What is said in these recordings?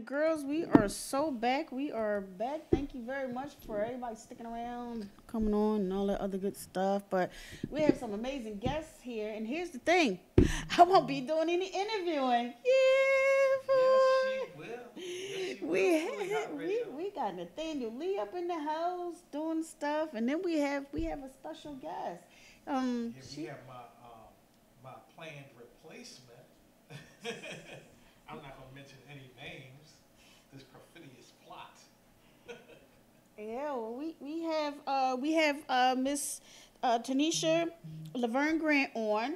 Girls, we are so back. We are back. Thank you very much for everybody sticking around, coming on, and all that other good stuff. But we have some amazing guests here. And here's the thing, I won't be doing any interviewing. Yeah, Yes, she will. Yes, boy. she will. Fully Hot We Radio. we got Nathaniel Lee up in the house doing stuff, and then we have a special guest. Yeah, we She have my planned replacement. I'm not gonna mention any names. This perfidious plot. Yeah, well, we have Miss Tanisha Laverne Grant on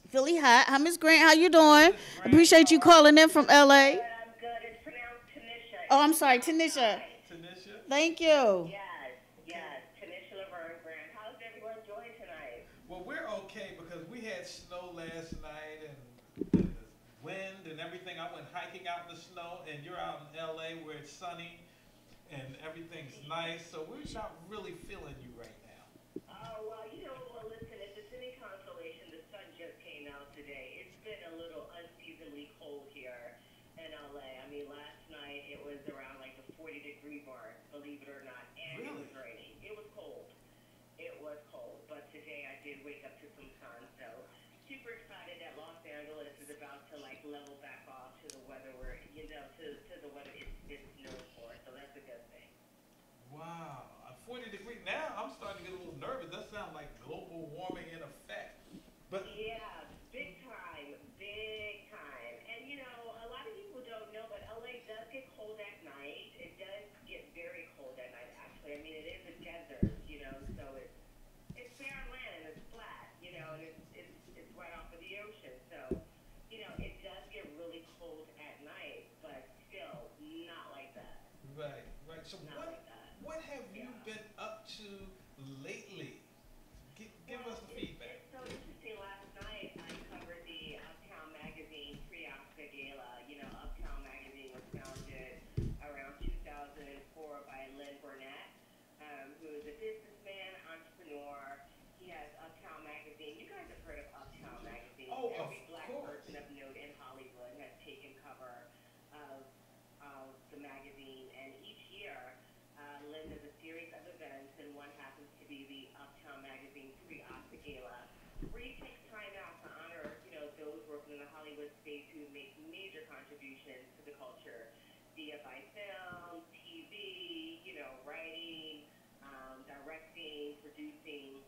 Philly Hot. Hi, Miss Grant. How you Hey, doing? Miss Grant. Appreciate you calling in from I'm LA. good. I'm good. It's pronounced Tanisha. Oh, It's I'm sorry, pronounced Tanisha. I. Tanisha. Thank you. Yes, Okay. yes. Tanisha Laverne Grant. How's everyone doing tonight? Well, we're okay because we had snow last night and the wind and everything. I went hiking out in the snow, and you're out in LA where it's sunny and everything's nice. So we're not really feeling you right now. Oh, well, listen, if it's any consolation, the sun just came out today. It's been a little unseasonably cold here in LA. I mean, last night it was around like the 40-degree mark, believe it or not, and it Really? was raining. It was cold. It was cold, but today I did wake up to some sun, so super excited that Los Angeles is about to like level back off to the weather where to the weather it's known for. So that's a good thing. Wow, 40 degree. Now I'm starting to get a little nervous. That sounds like global warming in effect. But Yeah, big time. And a lot of people don't know, but LA does get cold at night. It does get very cold at night, actually. I mean, it is a desert, so it's barren land and it's flat, and it's right off of the ocean. So, it does get really cold at night, but still not like that. right, right. So Not what like that. what have you Yeah. been up to lately? Give us Well, the it's feedback. so interesting. Last night I covered the Uptown Magazine pre-Oscar gala. Uptown Magazine was founded around 2004 by Lynn Burnett, who is a businessman, entrepreneur. He has Uptown Magazine. You guys have heard of Uptown Magazine. Oh, of Every black course. person of note in Hollywood has taken cover of, of the magazine, and each year Lynn does a series of events, and one happens to be the Uptown Magazine pre-Oscar Gala, where he takes time out to honor, those working in the Hollywood space who make major contributions to the culture, BFI film, TV, writing, directing, producing.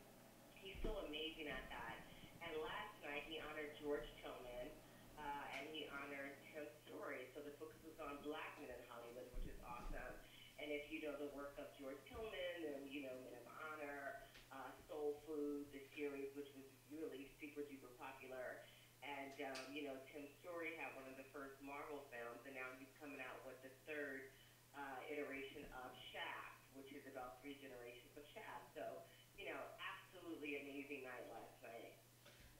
He's so amazing at that. And last night he honored George Tillman, and he honored Tim Story. So the focus was on black men in Hollywood, which is awesome. And if you know the work of George Tillman and Men of Honor, Soul Food, the series, which was really super duper popular. And Tim Story had one of the first Marvel films, and now he's coming out with the third iteration of Shaft, which is about three generations of Shaft. So absolutely amazing night last night.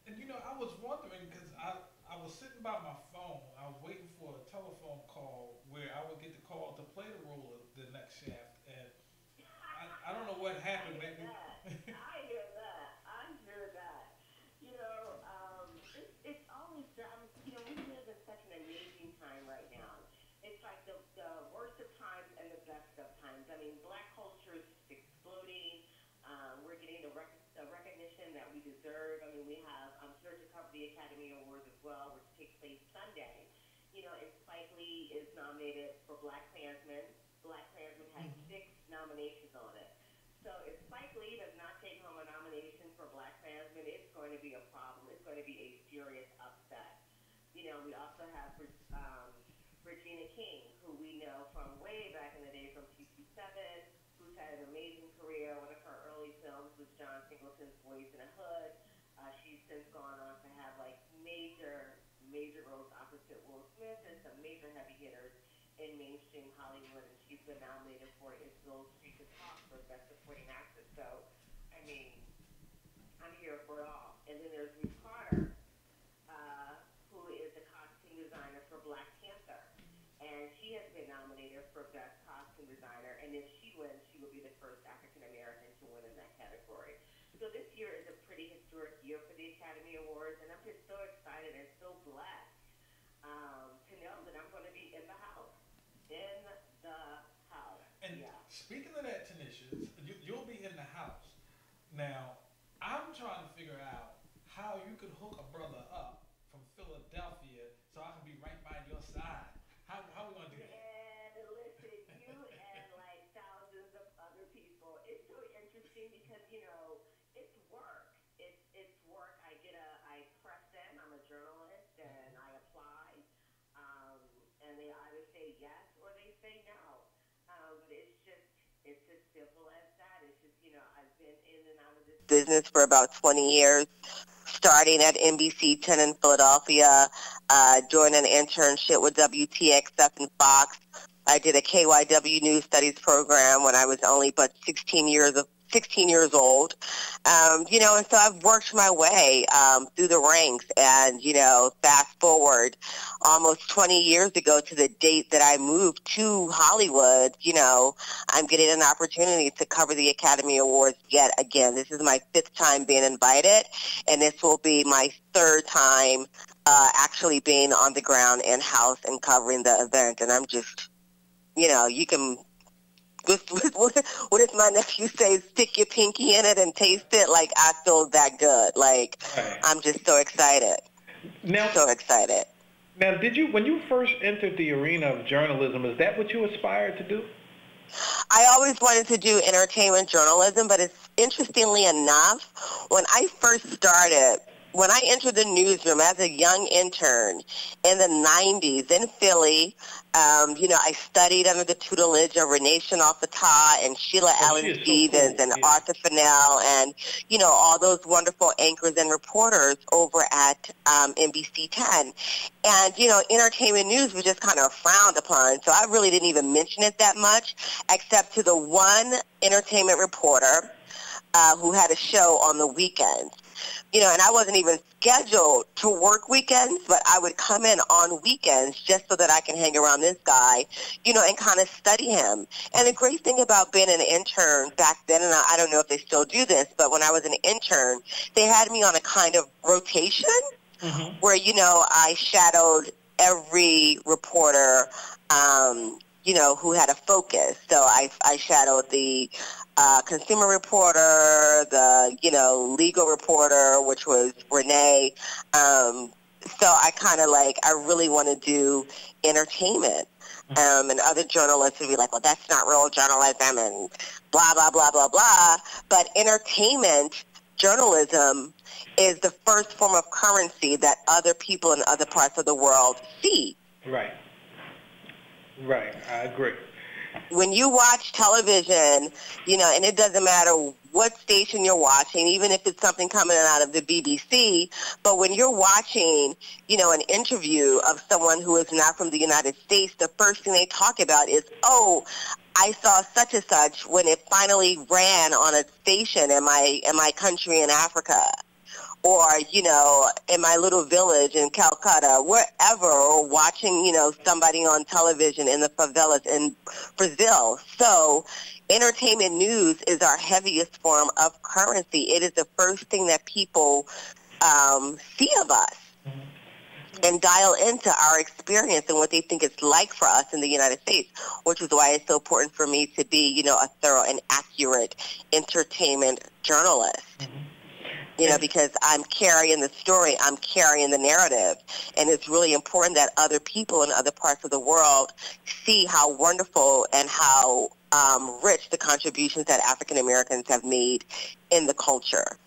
And I was wondering because I was sitting by my phone. I was waiting for a telephone call where I would get the call to play the role of the next Shaft, and I don't know what I happened. hear Maybe. that. I hear that. I hear that. It's always, we live in such an amazing time right now. It's like the worst of times and the best of times. I mean, black culture is exploding. We're getting the recognition that we deserve. I mean, I'm here to cover the Academy Awards as well, which take place Sunday. And Spike Lee is nominated for Black Klansman. Black Klansman has Mhm. six nominations on it. So if Spike Lee does not take home a nomination for Black Klansman, it's going to be a problem. It's going to be a serious upset. We also have Regina King, who we know from way back in the day from TC7, who's had an amazing career. One of her early films was John Singleton's Boys in the Hood. She's since gone on to have like major roles opposite Will Smith and some major heavy hitters in mainstream Hollywood, and she's been nominated for Isabel Street to Talk for Best Supporting Actress. So, I mean, I'm here for it all. And then there's Ruth Carter, who is the costume designer for Black Panther, and she has been nominated for Best Costume Designer. And if she wins, she will be the first African American to win in that category. So this year is a pretty historic year for the Academy Awards, and I'm just so excited and so blessed to know that I'm going to be in the house. speaking of that, Tanisha, you'll be in the house. Now, I'm trying to figure out how you could hook a brother up from Philadelphia so I can be right by your side. How we gonna do that? And listen, you and like thousands of other people, it's so interesting because it's work. It's work. I press in. I'm a journalist, and I apply, and they either say yes or they say no. But it's as simple as that. It's just I've been in and out of this business for about 20 years, starting at NBC 10 in Philadelphia, doing an internship with WTXF and Fox. I did a KYW News Studies program when I was only but 16 years old. And so I've worked my way through the ranks, and, fast forward almost 20 years ago to the date that I moved to Hollywood, I'm getting an opportunity to cover the Academy Awards yet again. This is my 5th time being invited, and this will be my 3rd time actually being on the ground in-house and covering the event. And I'm just, you can, what does my nephew say, stick your pinky in it and taste it? Like, I feel that good. Like, Right. I'm just so excited. Now, So excited. now, when you first entered the arena of journalism, is that what you aspired to do? I always wanted to do entertainment journalism, but it's interestingly enough, when I entered the newsroom as a young intern in the 90s in Philly, I studied under the tutelage of Renee Chenal and Sheila Allen She is so Stevens cool. and Yeah. Arthur Fennell and, all those wonderful anchors and reporters over at NBC 10. And, entertainment news was just kind of frowned upon, so I really didn't even mention it that much, except to the one entertainment reporter who had a show on the weekends. And I wasn't even scheduled to work weekends, but I would come in on weekends just so that I can hang around this guy, and kind of study him. And the great thing about being an intern back then, and I don't know if they still do this, but when I was an intern, they had me on a kind of rotation where, I shadowed every reporter, who had a focus. So I shadowed the consumer reporter, the, legal reporter, which was Renee. So I kind of I really want to do entertainment. And other journalists would be like, well, that's not real journalism and blah, blah, blah, blah, blah. But entertainment journalism is the first form of currency that other people in other parts of the world see. Right. Right. I agree. When you watch television, and it doesn't matter what station you're watching, even if it's something coming out of the BBC, but when you're watching, an interview of someone who is not from the United States, the first thing they talk about is, oh, I saw such and such when it finally ran on a station in my country in Africa. Or, in my little village in Calcutta, wherever, or watching, somebody on television in the favelas in Brazil. So entertainment news is our heaviest form of currency. It is the first thing that people see of us and dial into our experience and what they think it's like for us in the United States, which is why it's so important for me to be, a thorough and accurate entertainment journalist. Because I'm carrying the story, I'm carrying the narrative, and it's really important that other people in other parts of the world see how wonderful and how rich the contributions that African Americans have made in the culture.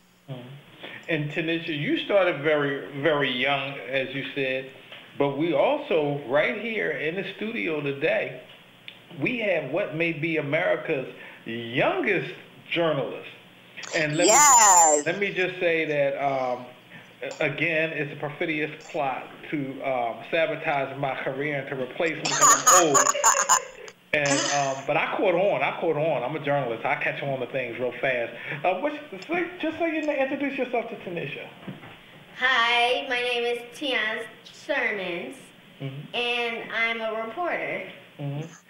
And Tanisha, you started very, very young, as you said, but we also, right here in the studio today, we have what may be America's youngest journalist. And let me just say that, again, it's a perfidious plot to sabotage my career and to replace me because I'm old. And but I caught on. I'm a journalist. I catch on to things real fast. Just so you introduce yourself to Tanisha. Hi, my name is Tiana Sermons, and I'm a reporter.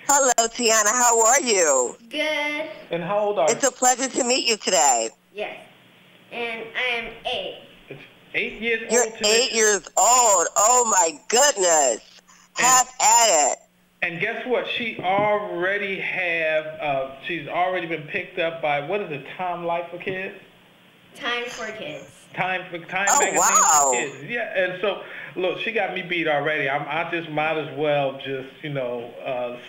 Hello, Tiana. How are you? Good. And how old are you? It's a pleasure to meet you today. Yes. And I am 8. It's 8 years You're old today. 8 years old. Oh, my goodness. Have at it. And guess what? She's already been picked up by, what is it, Time Life for Kids? Time for Kids. Time Oh, magazine for wow. kids. Yeah, and so look, she got me beat already. I just might as well just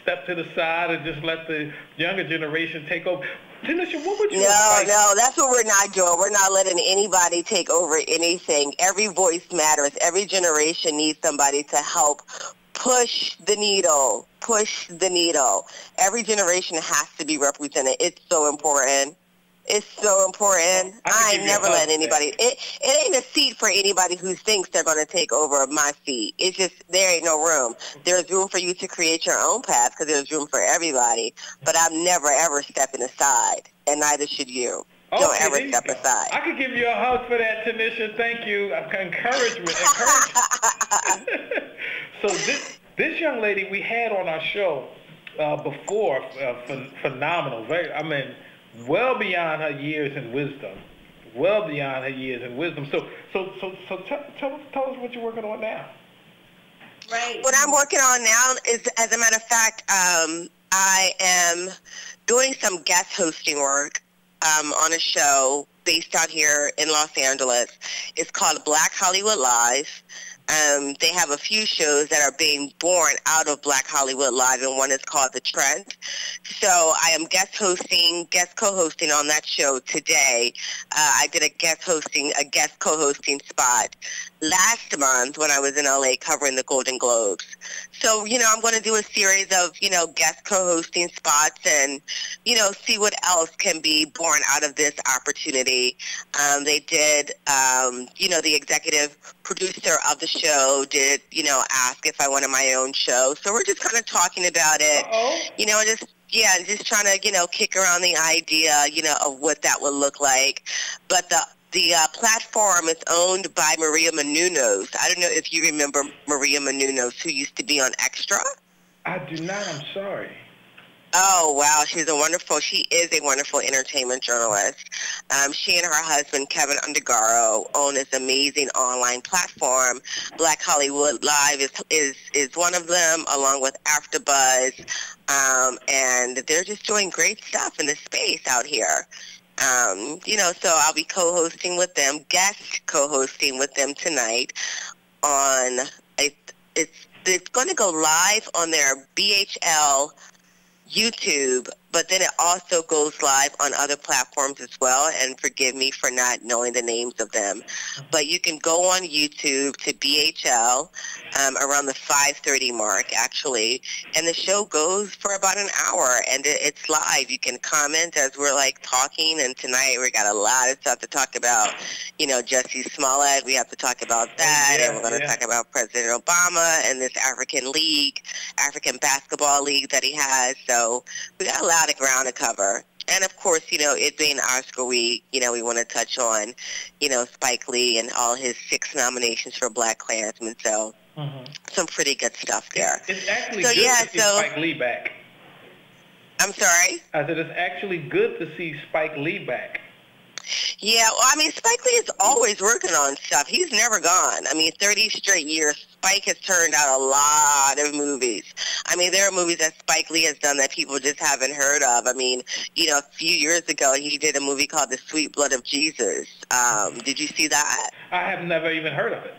step to the side and just let the younger generation take over. Tanisha, what would you advise? No, that's what we're not doing. We're not letting anybody take over anything. Every voice matters. Every generation needs somebody to help push the needle. Push the needle. Every generation has to be represented. It's so important. It's so important. I ain't never let anybody. It ain't a seat for anybody who thinks they're going to take over my seat. It's just there ain't no room. There's room for you to create your own path because there's room for everybody. But I'm never ever stepping aside, and neither should you. Don't ever step aside. I could give you a hug for that, Tanisha. Thank you. Encouragement. So this young lady we had on our show before, phenomenal. Well beyond her years in wisdom. Well beyond her years in wisdom. So tell us what you're working on now. Right. What I'm working on now is, as a matter of fact, I am doing some guest hosting work on a show based out here in Los Angeles. It's called Black Hollywood Live. They have a few shows that are being born out of Black Hollywood Live, and one is called The Trend. So I am guest co-hosting on that show today. I did a guest co-hosting spot last month when I was in LA covering the Golden Globes. So, I'm going to do a series of, guest co-hosting spots and, see what else can be born out of this opportunity. They did, the executive producer of the show did, ask if I wanted my own show. So we're just kind of talking about it, just trying to, kick around the idea, of what that would look like. But the platform is owned by Maria Menounos. I don't know if you remember Maria Menounos, who used to be on Extra. I do not. I'm sorry. Oh, wow. She is a wonderful entertainment journalist. She and her husband, Kevin Undergaro, own this amazing online platform. Black Hollywood Live is one of them, along with AfterBuzz. And they're just doing great stuff in the space out here. So I'll be co-hosting with them, guest co-hosting with them tonight on, it's going to go live on their BHL YouTube, but then it also goes live on other platforms as well, and forgive me for not knowing the names of them. But you can go on YouTube to BHL around the 5:30 mark, actually, and the show goes for about an hour, and it's live. You can comment as we're, talking, and tonight we got a lot of stuff to talk about. Jussie Smollett, we have to talk about that, and we're going to talk about President Obama and this African basketball league that he has. So we got a lot of ground to cover. And, of course, it being Oscar week, we want to touch on, Spike Lee and all his 6 nominations for Black Klansmen. So some pretty good stuff there. It's actually good to see Spike Lee back. I'm sorry? I said it's actually good to see Spike Lee back. Yeah, well, Spike Lee is always working on stuff. He's never gone. 30 straight years, Spike has turned out a lot of movies. There are movies that Spike Lee has done that people just haven't heard of. A few years ago, he did a movie called The Sweet Blood of Jesus. Did you see that? I have never even heard of it.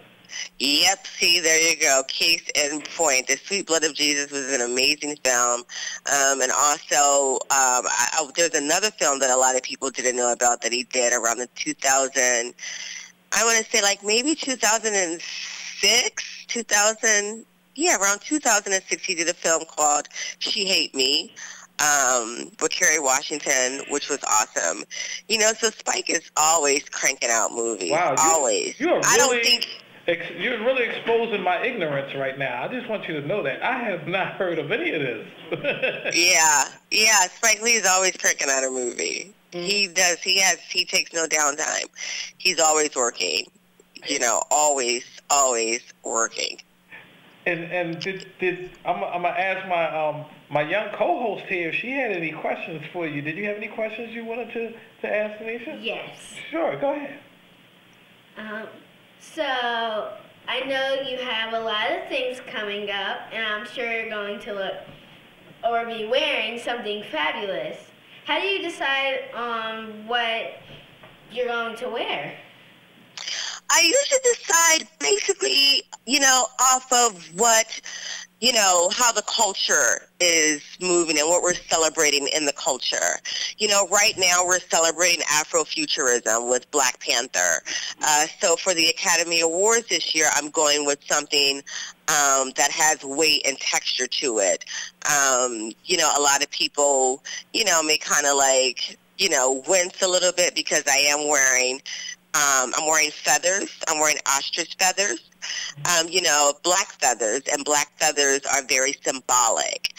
Yep, see, there you go. Case in point. The Sweet Blood of Jesus was an amazing film. And also, there's another film that a lot of people didn't know about that he did around the 2000, I want to say maybe 2006, around 2006, he did a film called She Hate Me. With Kerry Washington, which was awesome. So Spike is always cranking out movies. Wow, always. You're really exposing my ignorance right now. I just want you to know that. I have not heard of any of this. Yeah. Spike Lee is always cranking out a movie. He does. He takes no downtime. He's always working. Always working. And did I'm gonna ask my young co-host here if she had any questions for you. Did you have any questions you wanted to ask Tanisha? Yes. Sure, go ahead. So I know you have a lot of things coming up, and I'm sure you're going to look or be wearing something fabulous. How do you decide on what you're going to wear? I usually decide basically, off of what, how the culture is moving and what we're celebrating in the culture. Right now we're celebrating Afrofuturism with Black Panther. So for the Academy Awards this year, I'm going with something that has weight and texture to it. A lot of people, may kind of like, wince a little bit because I'm wearing feathers. I'm wearing ostrich feathers. Black feathers, and black feathers are very symbolic.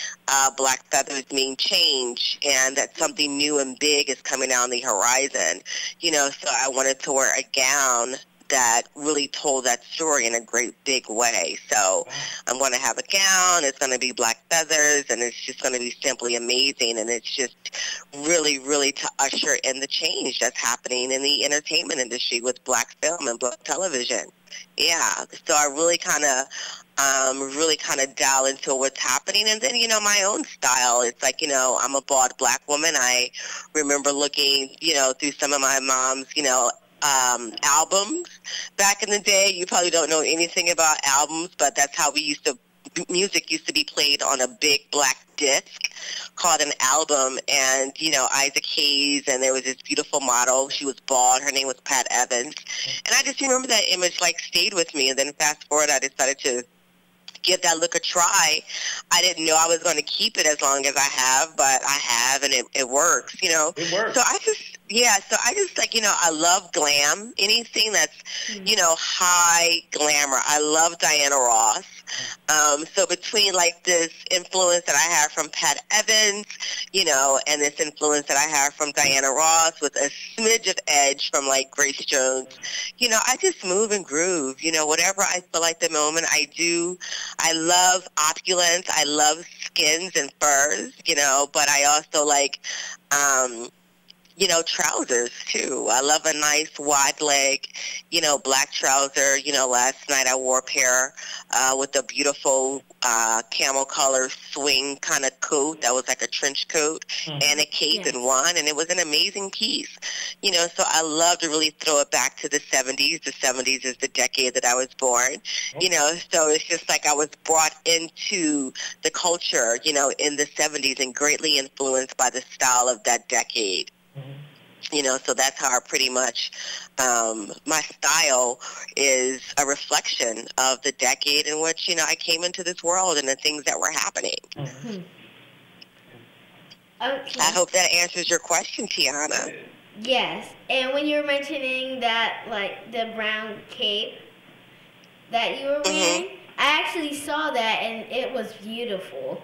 Black feathers mean change, and that something new and big is coming down the horizon. So I wanted to wear a gown that really told that story in a great big way. So I'm going to have a gown. It's going to be black feathers, and it's just going to be simply amazing. And it's just really, really to usher in the change that's happening in the entertainment industry with black film and black television. Yeah. So I really kind of dial into what's happening. And then, my own style. It's like, I'm a bald black woman. I remember looking, through some of my mom's, albums back in the day. You probably don't know anything about albums, but that's how music used to be played on a big black disc called an album. And, Isaac Hayes, and there was this beautiful model. She was bald. Her name was Pat Evans. And I just remember that image stayed with me. And then fast forward, I decided to give that look a try. I didn't know I was going to keep it as long as I have, but I have, and it works, It works. So I just I love glam, anything that's, high glamour. I love Diana Ross. So between this influence that I have from Pat Evans, and this influence that I have from Diana Ross with a smidge of edge from Grace Jones, I just move and groove, whatever I feel like the moment I do. I love opulence. I love skins and furs, but I also like, trousers too. I love a nice wide leg, black trouser. Last night I wore a pair with a beautiful camel color swing kind of coat that was like a trench coat and a cape in one, and it was an amazing piece. So I love to really throw it back to the 70s. The 70s is the decade that I was born. So it's just like I was brought into the culture, in the 70s and greatly influenced by the style of that decade. So that's how I pretty much, my style is a reflection of the decade in which, I came into this world and the things that were happening. Okay. I hope that answers your question, Tiana. Yes, and when you were mentioning that, the brown cape that you were wearing, I actually saw that, and it was beautiful.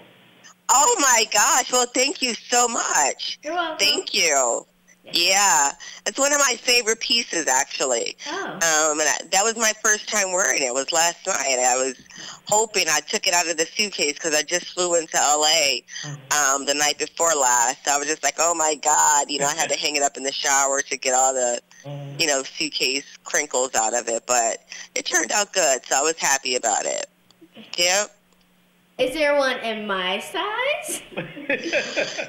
Oh, my gosh. Well, thank you so much. You're welcome. Thank you. Yeah, it's one of my favorite pieces, actually. Oh. And that was my first time wearing it. It was last night. I was hoping I took it out of the suitcase because I just flew into L.A. The night before last. So I was just like, oh, my God. I had to hang it up in the shower to get all the, suitcase crinkles out of it. But it turned out good, so I was happy about it. Yep. Is there one in my size?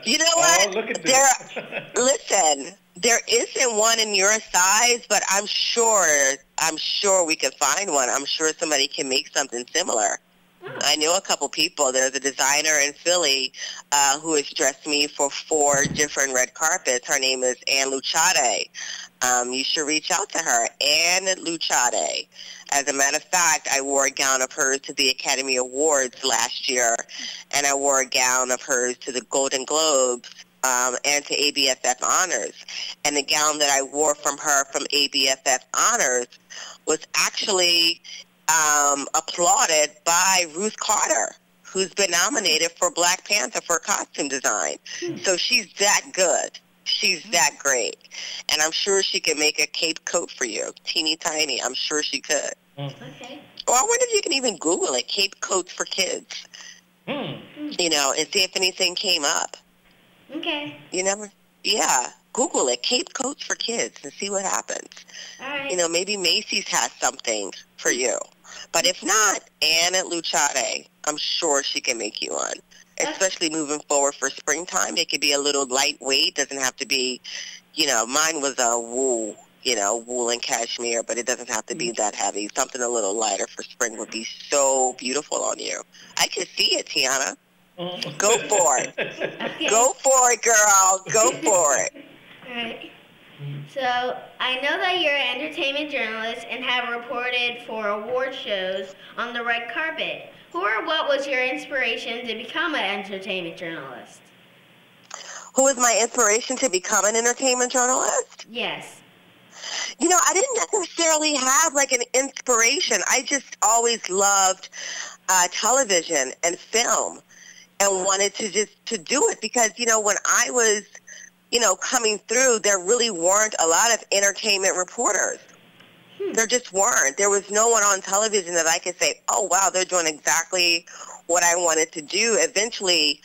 You know what? Oh, look at this. Listen, there isn't one in your size, but I'm sure we could find one. I'm sure somebody can make something similar. Oh. I know a couple people. There's a designer in Philly who has dressed me for 4 different red carpets. Her name is Ann Luchade. You should reach out to her, Ann Luchade. As a matter of fact, I wore a gown of hers to the Academy Awards last year, and I wore a gown of hers to the Golden Globes and to ABFF Honors. And the gown that I wore from her from ABFF Honors was actually applauded by Ruth Carter, who's been nominated for Black Panther for costume design. So she's that good. She's that great. And I'm sure she could make a cape coat for you. Teeny tiny. I'm sure she could. Okay. Or I wonder if you can even Google it, cape coats for kids. And see if anything came up. Okay. Yeah. Google it, cape coats for kids, and see what happens. All right. Maybe Macy's has something for you. But if not, Ann at Luchade, I'm sure she can make you one. Especially moving forward for springtime. It could be a little lightweight. Doesn't have to be, mine was a wool, wool and cashmere, but it doesn't have to be that heavy. Something a little lighter for spring would be so beautiful on you. I can see it, Tiana. Go for it. Okay. Go for it, girl. Go for it. All right. So I know that you're an entertainment journalist and have reported for award shows on the red carpet. Who or what was your inspiration to become an entertainment journalist? Who was my inspiration to become an entertainment journalist? Yes. I didn't necessarily have like an inspiration. I just always loved television and film and wanted to do it because, when I was, coming through, there really weren't a lot of entertainment reporters. There just weren't. There was no one on television that I could say, oh, wow, they're doing exactly what I wanted to do. Eventually,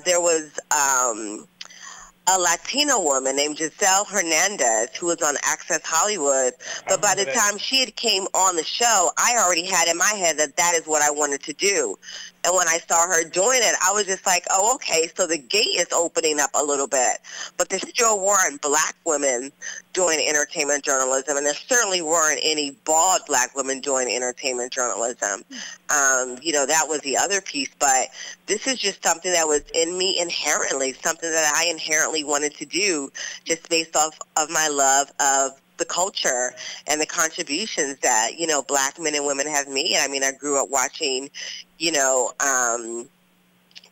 there was a Latina woman named Giselle Hernandez who was on Access Hollywood. But by the time she had came on the show, I already had in my head that is what I wanted to do. And when I saw her doing it, I was just like, oh, okay, so the gate is opening up a little bit. But there still weren't black women doing entertainment journalism, and there certainly weren't any bald black women doing entertainment journalism. That was the other piece. But this is just something that was in me inherently, something that I inherently wanted to do just based off of my love of the culture and the contributions that, black men and women have made. I mean, I grew up watching,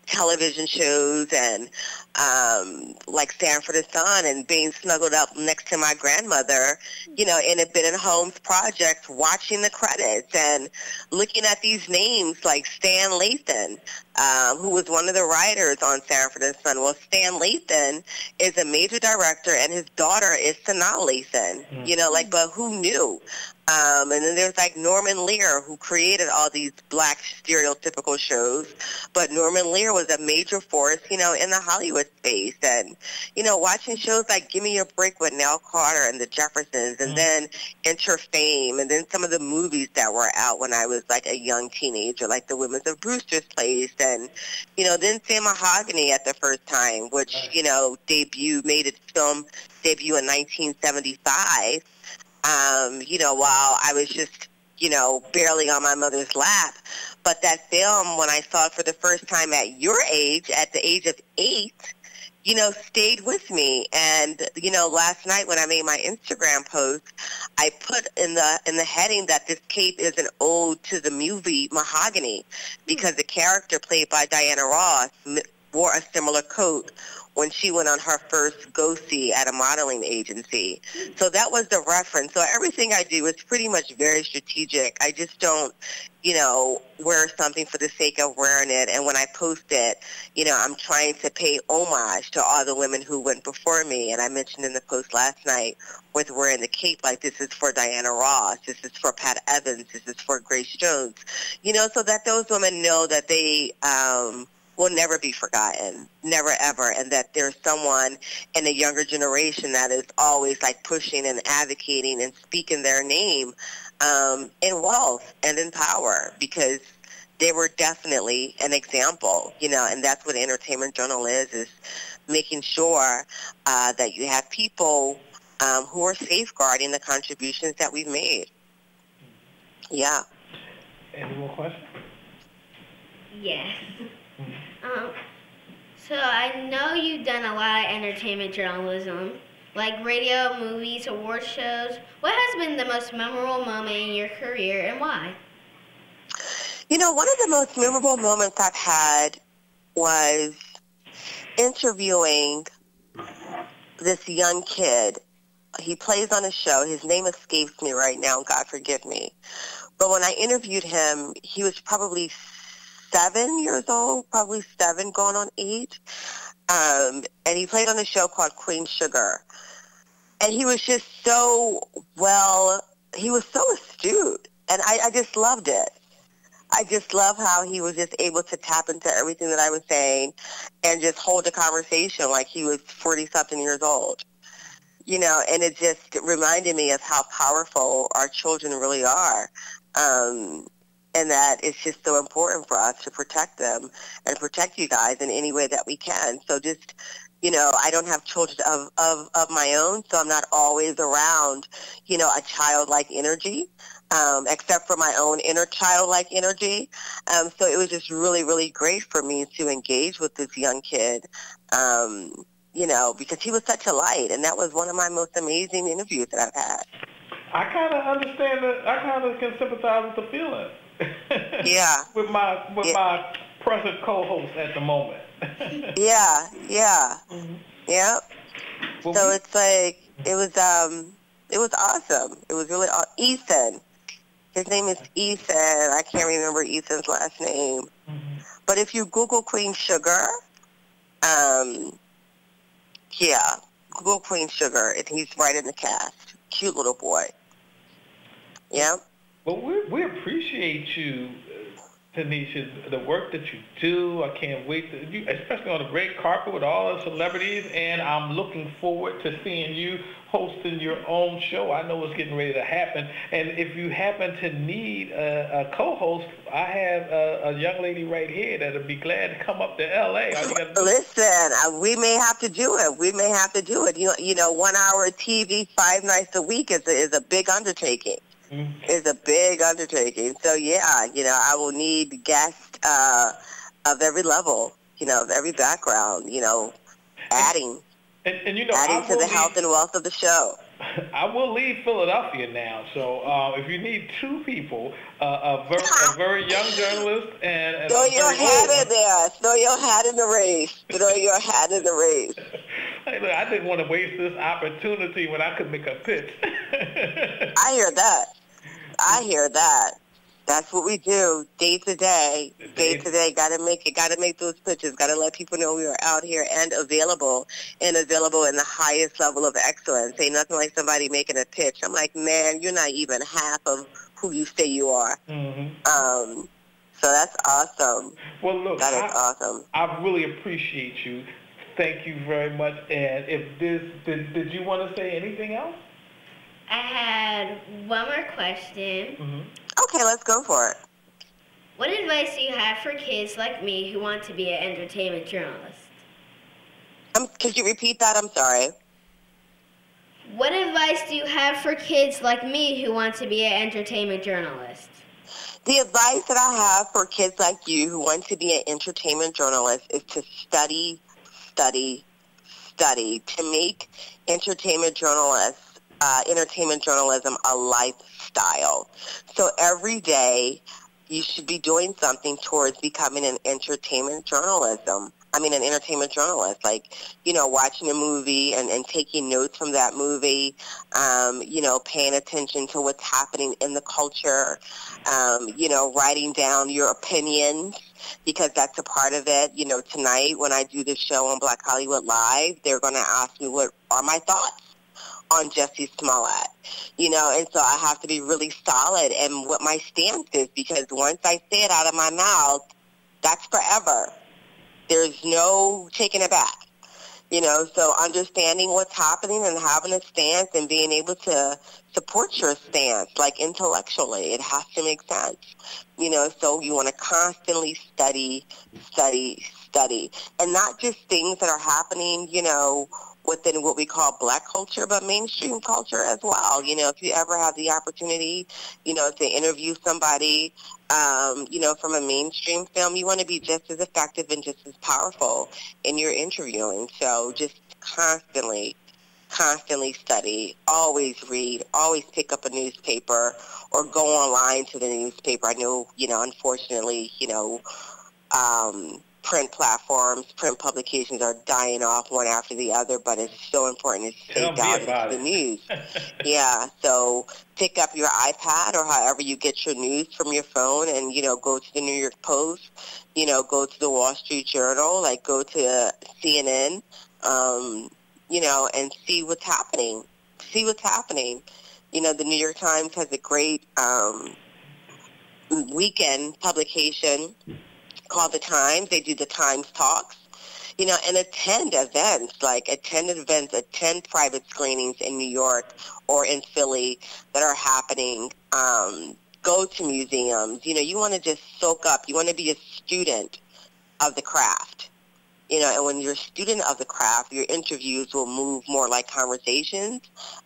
television shows and like Sanford and Son and being snuggled up next to my grandmother, in a Ben and Holmes project, watching the credits and looking at these names like Stan Lathan, who was one of the writers on Sanford and Son. Well, Stan Lathan is a major director and his daughter is Sanaa Lathan, but who knew? And then there's like Norman Lear, who created all these black stereotypical shows. But Norman Lear was a major force, in the Hollywood space. And, watching shows like Give Me a Break with Nell Carter and the Jeffersons, and then Enter Fame, and then some of the movies that were out when I was like a young teenager, like The Women of Brewster's Place, and, then Sam Mahogany at the first time, which, made its film debut in 1975. While I was just, barely on my mother's lap. But that film, when I saw it for the first time at your age, at the age of 8, stayed with me. And, last night when I made my Instagram post, I put in the heading that this cape is an ode to the movie Mahogany, because the character played by Diana Ross wore a similar coat when she went on her first go-see at a modeling agency. So that was the reference. So everything I do is pretty much very strategic. I just don't, wear something for the sake of wearing it. And when I post it, I'm trying to pay homage to all the women who went before me. And I mentioned in the post last night with wearing the cape, like, this is for Diana Ross, this is for Pat Evans, this is for Grace Jones, so that those women know that they will never be forgotten, never ever, and that there's someone in the younger generation that is always like pushing and advocating and speaking their name in wealth and in power, because they were definitely an example, and that's what entertainment journal is making sure that you have people who are safeguarding the contributions that we've made. Yeah. Any more questions? Yes. So I know you've done a lot of entertainment journalism, like radio, movies, award shows. What has been the most memorable moment in your career and why? One of the most memorable moments I've had was interviewing this young kid. He plays on a show. His name escapes me right now, God forgive me. But when I interviewed him, he was probably 7 years old, probably 7 going on 8. And he played on a show called Queen Sugar. And he was just he was so astute. And I just loved it. I just love how he was just able to tap into everything that I was saying and just hold a conversation like he was 40-something years old. And it just reminded me of how powerful our children really are. And that it's just so important for us to protect them and protect you guys in any way that we can. So just, I don't have children of my own, so I'm not always around, a childlike energy, except for my own inner childlike energy. So it was just really, really great for me to engage with this young kid, because he was such a light, and that was one of my most amazing interviews that I've had. I kind of understand that. I kind of can sympathize with the feeling. Yeah. with my present co-host at the moment. Yeah. Mm-hmm. Yep. Well, So it's like it was awesome. It was really Ethan. His name is Ethan. I can't remember Ethan's last name. Mm-hmm. But if you Google Queen Sugar, Google Queen Sugar, and he's right in the cast. Cute little boy. Yeah. Well, we appreciate you, Tanisha, the work that you do. I can't wait to you, especially on the red carpet with all the celebrities, and I'm looking forward to seeing you hosting your own show. I know it's getting ready to happen. And if you happen to need a co-host, I have a young lady right here that'll be glad to come up to L.A. Listen, we may have to do it. We may have to do it. 1 hour of TV 5 nights a week is a big undertaking. Mm-hmm. It's a big undertaking. So yeah, I will need guests of every level, of every background, adding adding to the health and wealth of the show. I will leave Philadelphia now, so if you need 2 people, a very young journalist and throw your hat in there. Throw your hat in the race. Throw your hat in the race. Hey, look, I didn't want to waste this opportunity when I could make a pitch. I hear that. That's what we do, day to day. Got to make those pitches. Got to let people know we are out here and available in the highest level of excellence. Ain't nothing like somebody making a pitch. I'm like, man, you're not even half of who you say you are. Mm-hmm. So that's awesome. Well, look, that is awesome. I really appreciate you. Thank you very much. And did you want to say anything else? I had one more question. Mm-hmm. Okay, let's go for it. What advice do you have for kids like me who want to be an entertainment journalist? Could you repeat that? I'm sorry. What advice do you have for kids like me who want to be an entertainment journalist? The advice that I have for kids like you who want to be an entertainment journalist is to study, to make entertainment journalism a lifestyle. So every day you should be doing something towards becoming an entertainment journalist, like, watching a movie and taking notes from that movie, paying attention to what's happening in the culture, writing down your opinions, because that's a part of it. Tonight when I do the show on Black Hollywood Live, they're going to ask me what are my thoughts on Jussie Smollett, and so I have to be really solid in what my stance is, because once I say it out of my mouth, that's forever. There's no taking it back, so understanding what's happening and having a stance and being able to support your stance, like intellectually, it has to make sense, so you want to constantly study, and not just things that are happening, within what we call black culture, but mainstream culture as well. If you ever have the opportunity, to interview somebody, from a mainstream film, you want to be just as effective and just as powerful in your interviewing. So just constantly study, always read, always pick up a newspaper or go online to the newspaper. I know, unfortunately, print platforms, print publications are dying off one after the other, but it's so important to stay down into the news. Yeah, so pick up your iPad or however you get your news from your phone and, go to the New York Post, go to the Wall Street Journal, like go to CNN, and see what's happening. The New York Times has a great weekend publication called The Times. They do the Times Talks, and attend events, attend private screenings in New York or in Philly that are happening, go to museums. You know, you want to just soak up. You want to be a student of the craft. You know, and when you're a student of the craft, your interviews will move more like conversations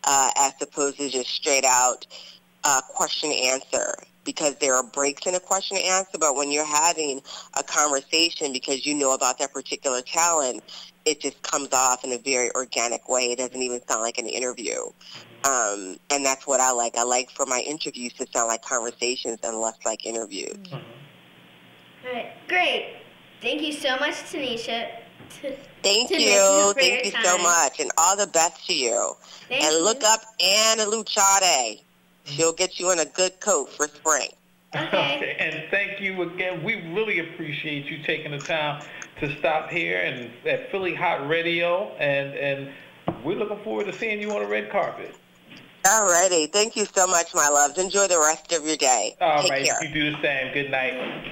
as opposed to just straight out question and answer, because there are breaks in a question and answer. But when you're having a conversation because you know about that particular talent, it just comes off in a very organic way. It doesn't even sound like an interview. And that's what I like. I like for my interviews to sound like conversations and less like interviews. All right, great. Thank you so much, Tanisha. Thank Tanisha, you. for Thank your you so time. much. And all the best to you. Thank And you. look up Anna Luchade. She'll get you in a good coat for spring. Okay. And thank you again. We really appreciate you taking the time to stop here and at Philly Hot Radio, and we're looking forward to seeing you on the red carpet. All righty. Thank you so much, my loves. Enjoy the rest of your day. All Take right. care. You do the same. Good night.